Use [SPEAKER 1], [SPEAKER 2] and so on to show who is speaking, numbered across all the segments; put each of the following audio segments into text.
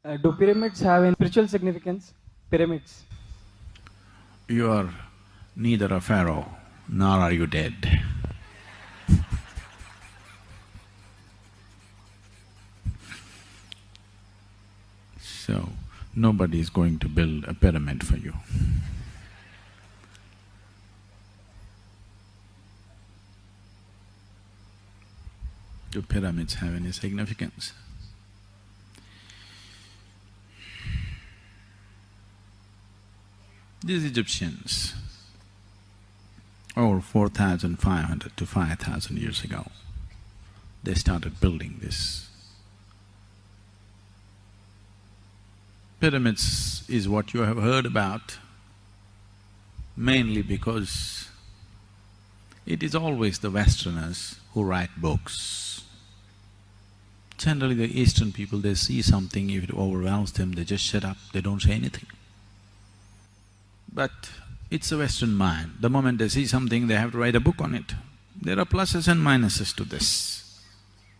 [SPEAKER 1] Do pyramids have any spiritual significance? Pyramids.
[SPEAKER 2] You are neither a pharaoh nor are you dead. So, nobody is going to build a pyramid for you. Do pyramids have any significance? These Egyptians, over 4,500 to 5,000 years ago, they started building this. Pyramids is what you have heard about mainly because it is always the Westerners who write books. Generally the Eastern people, they see something, if it overwhelms them, they just shut up, they don't say anything. But it's a Western mind, the moment they see something, they have to write a book on it. There are pluses and minuses to this.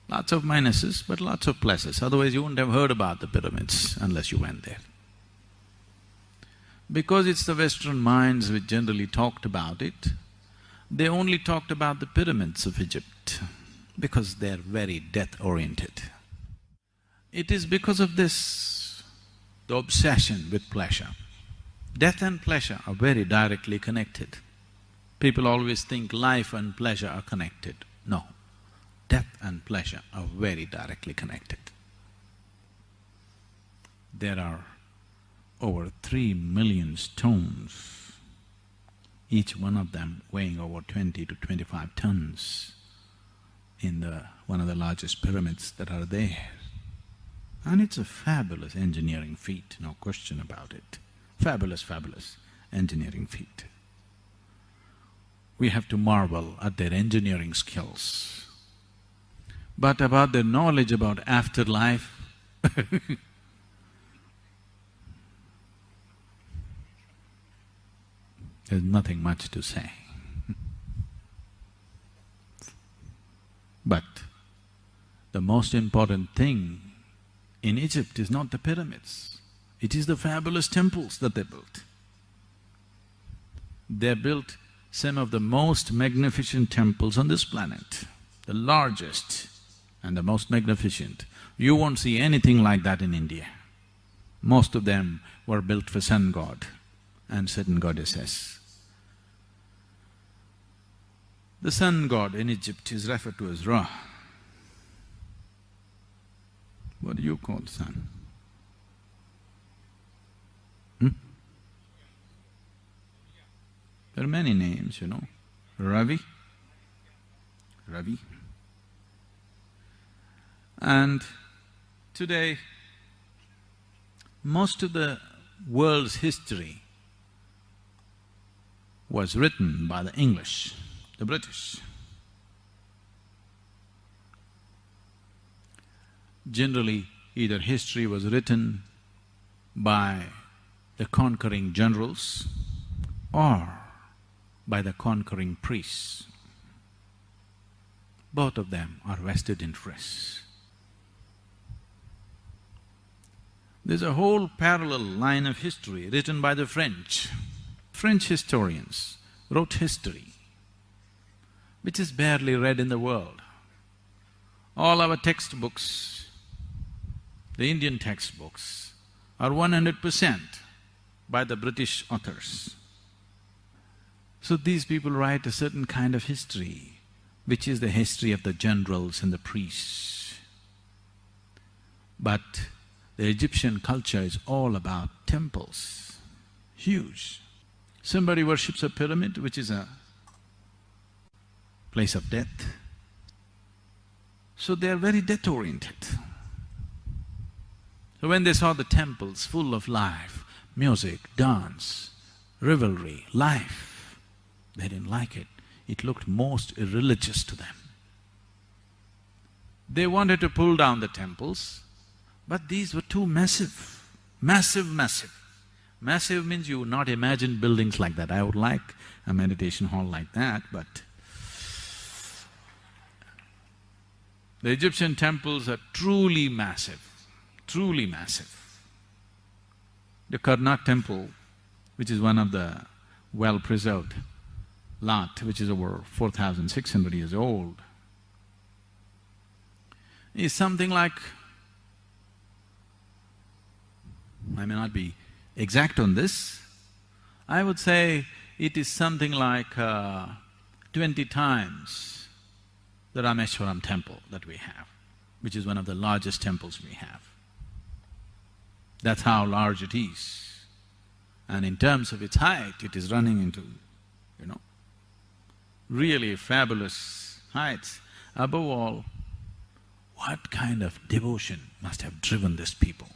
[SPEAKER 2] Lots of minuses, but lots of pluses, otherwise you wouldn't have heard about the pyramids unless you went there. Because it's the Western minds which generally talked about it, they only talked about the pyramids of Egypt because they're very death-oriented. It is because of this, the obsession with pleasure. Death and pleasure are very directly connected. People always think life and pleasure are connected. No, death and pleasure are very directly connected. There are over 3 million stones, each one of them weighing over 20 to 25 tons in one of the largest pyramids that are there. And it's a fabulous engineering feat, no question about it. Fabulous, fabulous engineering feat. We have to marvel at their engineering skills. But about their knowledge about afterlife, there's nothing much to say. But the most important thing in Egypt is not the pyramids. It is the fabulous temples that they built. They built some of the most magnificent temples on this planet, the largest and the most magnificent. You won't see anything like that in India. Most of them were built for sun god and certain goddesses. The sun god in Egypt is referred to as Ra. What do you call sun? There are many names, you know. Ravi. And today, most of the world's history was written by the English, the British. Generally, either history was written by the conquering generals or by the conquering priests. Both of them are vested interests. There's a whole parallel line of history written by the French. French historians wrote history, which is barely read in the world. All our textbooks, the Indian textbooks, are 100% by the British authors. So these people write a certain kind of history, which is the history of the generals and the priests. But the Egyptian culture is all about temples, huge. Somebody worships a pyramid, which is a place of death. So they are very death-oriented. So when they saw the temples full of life, music, dance, revelry, life, they didn't like it. It looked most irreligious to them. They wanted to pull down the temples, but these were too massive, massive. Massive means you would not imagine buildings like that. I would like a meditation hall like that, but the Egyptian temples are truly massive, truly massive. The Karnak temple, which is one of the well-preserved lot, which is over 4,600 years old, is something like, I may not be exact on this, I would say it is something like 20 times the Rameshwaram temple that we have, which is one of the largest temples we have. That's how large it is. And in terms of its height, it is running into, really fabulous heights. Above all, what kind of devotion must have driven these people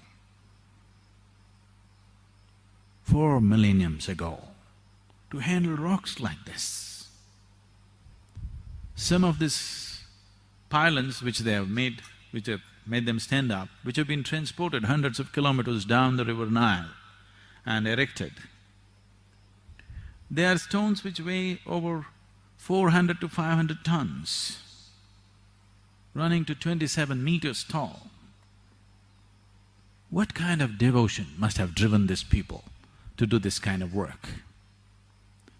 [SPEAKER 2] 4 millenniums ago to handle rocks like this? Some of these pylons which they have made, which have made them stand up, which have been transported hundreds of kilometers down the river Nile and erected, they are stones which weigh over 400 to 500 tons, running to 27 meters tall. What kind of devotion must have driven these people to do this kind of work?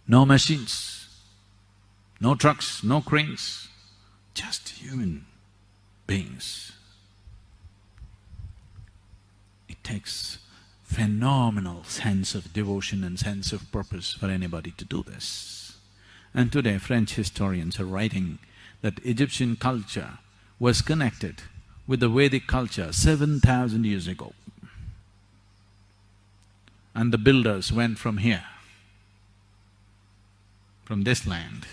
[SPEAKER 2] No machines, no trucks, no cranes, just human beings. It takes phenomenal sense of devotion and sense of purpose for anybody to do this. And today French historians are writing that Egyptian culture was connected with the Vedic culture 7,000 years ago. And the builders went from here, from this land.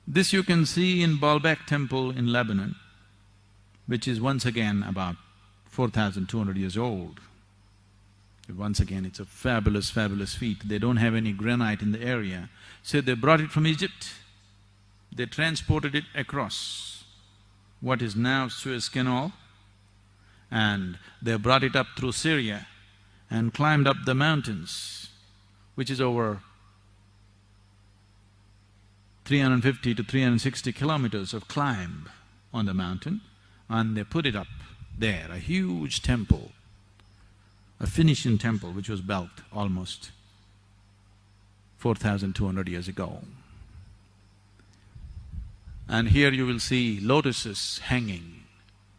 [SPEAKER 2] This you can see in Baalbek temple in Lebanon, which is once again about 4,200 years old. Once again, it's a fabulous, fabulous feat. They don't have any granite in the area, so they brought it from Egypt. They transported it across what is now Suez Canal, and they brought it up through Syria and climbed up the mountains, which is over 350 to 360 kilometers of climb on the mountain, and they put it up there, a huge temple, a Phoenician temple which was built almost 4,200 years ago. And here you will see lotuses hanging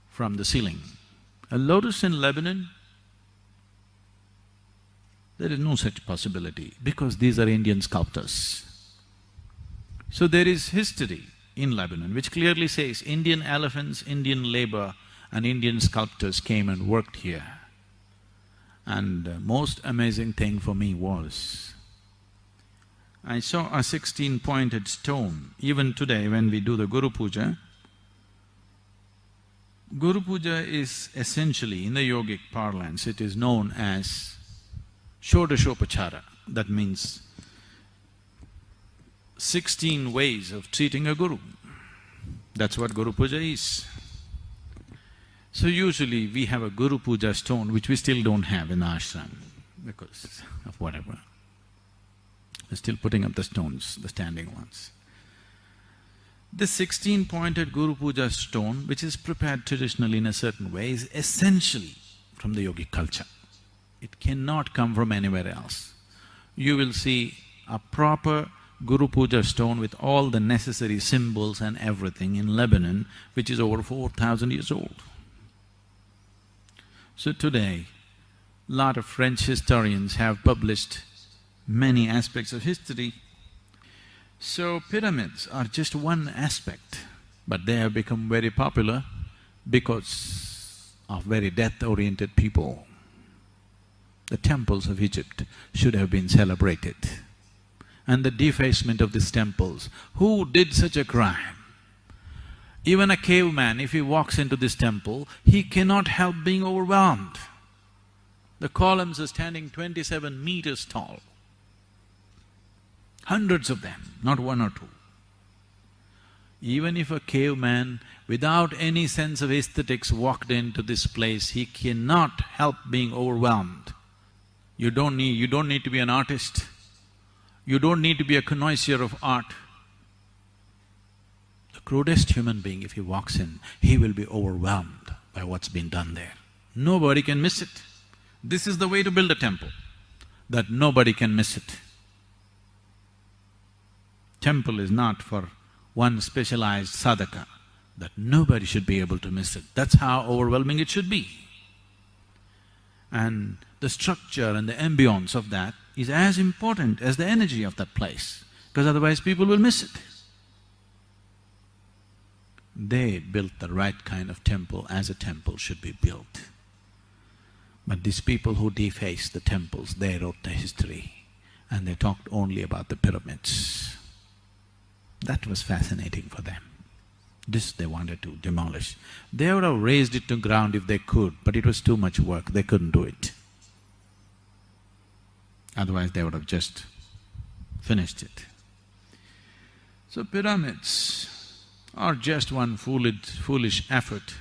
[SPEAKER 2] from the ceiling. A lotus in Lebanon, there is no such possibility because these are Indian sculptors. So there is history in Lebanon which clearly says Indian elephants, Indian labor and Indian sculptors came and worked here. And the most amazing thing for me was, I saw a 16-pointed stone. Even today when we do the Guru Puja is essentially, in the yogic parlance, it is known as Shodashopachara. That means 16 ways of treating a guru. That's what Guru Puja is. So usually we have a Guru Puja stone which we still don't have in the ashram because of whatever. We're still putting up the stones, the standing ones. This 16-pointed Guru Puja stone, which is prepared traditionally in a certain way, is essentially from the yogic culture. It cannot come from anywhere else. You will see a proper Guru Puja stone with all the necessary symbols and everything in Lebanon, which is over 4,000 years old. So today, lot of French historians have published many aspects of history. So pyramids are just one aspect, but they have become very popular because of very death-oriented people. The temples of Egypt should have been celebrated. And the defacement of these temples, who did such a crime? Even a caveman, if he walks into this temple, he cannot help being overwhelmed. The columns are standing 27 meters tall. Hundreds of them, not one or two. Even if a caveman, without any sense of aesthetics, walked into this place, he cannot help being overwhelmed. You don't need to be an artist. You don't need to be a connoisseur of art. The crudest human being, if he walks in, he will be overwhelmed by what's been done there. Nobody can miss it. This is the way to build a temple, that nobody can miss it. Temple is not for one specialized sadhaka, that nobody should be able to miss it. That's how overwhelming it should be. And the structure and the ambience of that is as important as the energy of that place, because otherwise people will miss it. They built the right kind of temple as a temple should be built. But these people who defaced the temples, they wrote the history and they talked only about the pyramids. That was fascinating for them. This they wanted to demolish. They would have raised it to ground if they could, but it was too much work, they couldn't do it. Otherwise they would have just finished it. So pyramids are just one foolish effort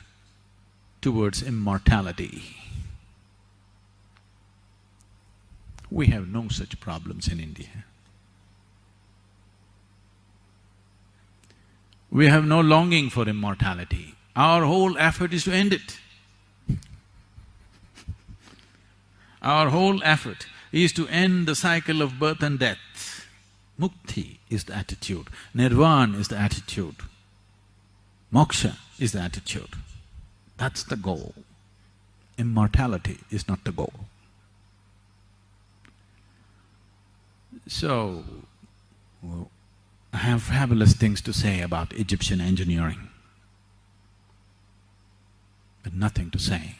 [SPEAKER 2] towards immortality. We have no such problems in India. We have no longing for immortality. Our whole effort is to end it. Our whole effort is to end the cycle of birth and death. Mukti is the attitude, nirvana is the attitude, moksha is the attitude. That's the goal. Immortality is not the goal. So, I have fabulous things to say about Egyptian engineering, but nothing to say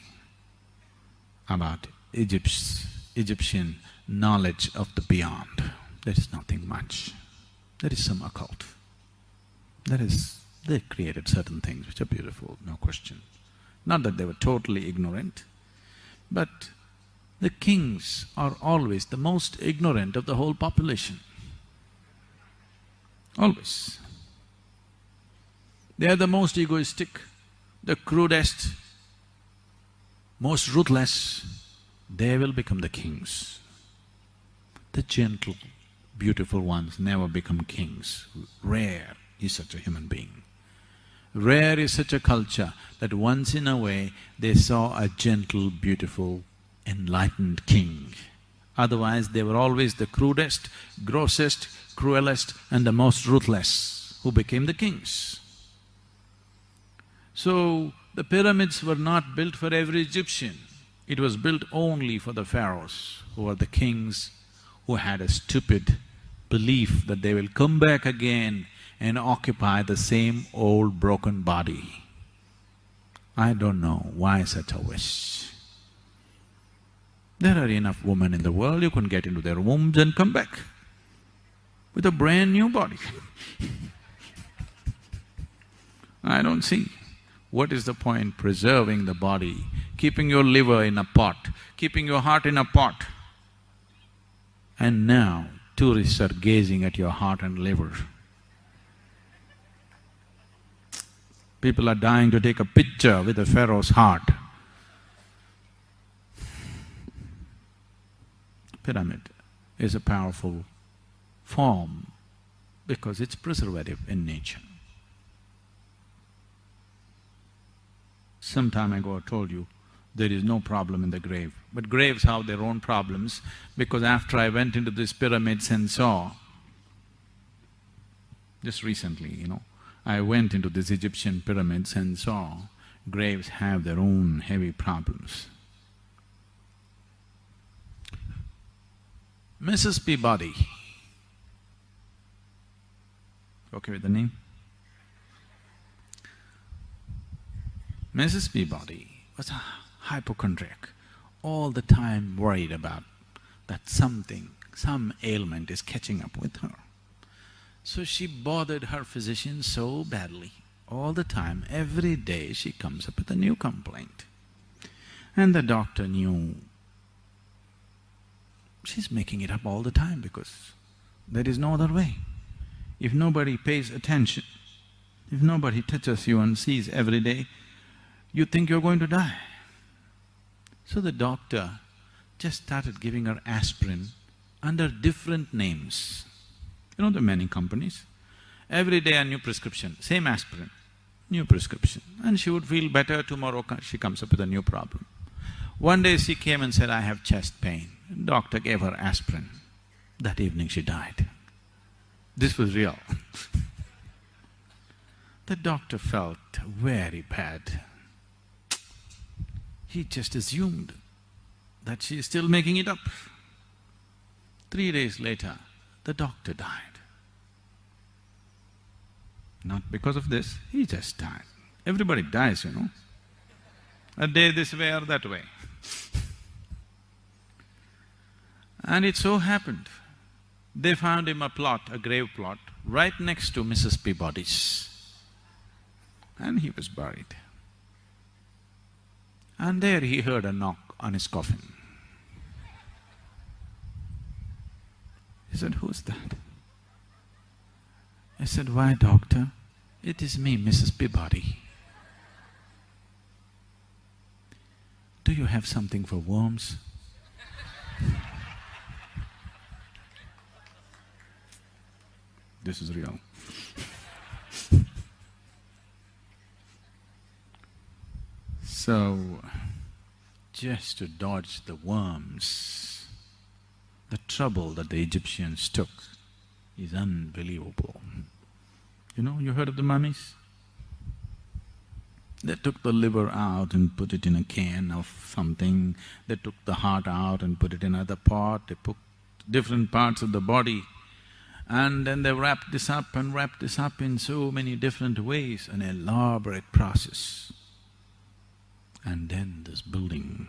[SPEAKER 2] about Egyptian knowledge of the beyond. There is nothing much. There is some occult. They created certain things which are beautiful, no question. Not that they were totally ignorant, but the kings are always the most ignorant of the whole population. Always. They are the most egoistic, the crudest, most ruthless. They will become the kings. The gentle, beautiful ones never become kings. Rare is such a human being. Rare is such a culture that once in a way they saw a gentle, beautiful, enlightened king. Otherwise they were always the crudest, grossest, cruelest and the most ruthless who became the kings. So, the pyramids were not built for every Egyptian. It was built only for the pharaohs, who were the kings, who had a stupid belief that they will come back again and occupy the same old broken body. I don't know why such a wish. There are enough women in the world, you can get into their wombs and come back with a brand new body. I don't see. What is the point preserving the body, keeping your liver in a pot, keeping your heart in a pot? And now tourists are gazing at your heart and liver. People are dying to take a picture with the pharaoh's heart. Pyramid is a powerful form because it's preservative in nature. Some time ago I told you, there is no problem in the grave. But graves have their own problems, because after I went into these pyramids and saw, just recently, I went into these Egyptian pyramids and saw graves have their own heavy problems. Mrs. Peabody, okay with the name? Mrs. Peabody was a hypochondriac, all the time worried about that something, some ailment is catching up with her. So she bothered her physician so badly, all the time, every day she comes up with a new complaint. And the doctor knew she's making it up all the time because there is no other way. If nobody pays attention, if nobody touches you and sees every day, you think you're going to die. So the doctor just started giving her aspirin under different names. There are many companies. Every day a new prescription, same aspirin, new prescription. And she would feel better, tomorrow she comes up with a new problem. One day she came and said, "I have chest pain." Doctor gave her aspirin. That evening she died. This was real. The doctor felt very bad. He just assumed that she is still making it up. 3 days later, the doctor died. Not because of this, he just died. Everybody dies, you know. A day this way or that way. And it so happened, they found him a plot, a grave plot, right next to Mrs. Peabody's. And he was buried. And there he heard a knock on his coffin. He said, "Who's that?" I said, "Why, doctor? It is me, Mrs. Peabody. Do you have something for worms?" This is real. So, just to dodge the worms, the trouble that the Egyptians took is unbelievable. You know, you heard of the mummies? They took the liver out and put it in a can of something, they took the heart out and put it in another pot, they put different parts of the body, and then they wrapped this up and wrapped this up in so many different ways, an elaborate process. And then this building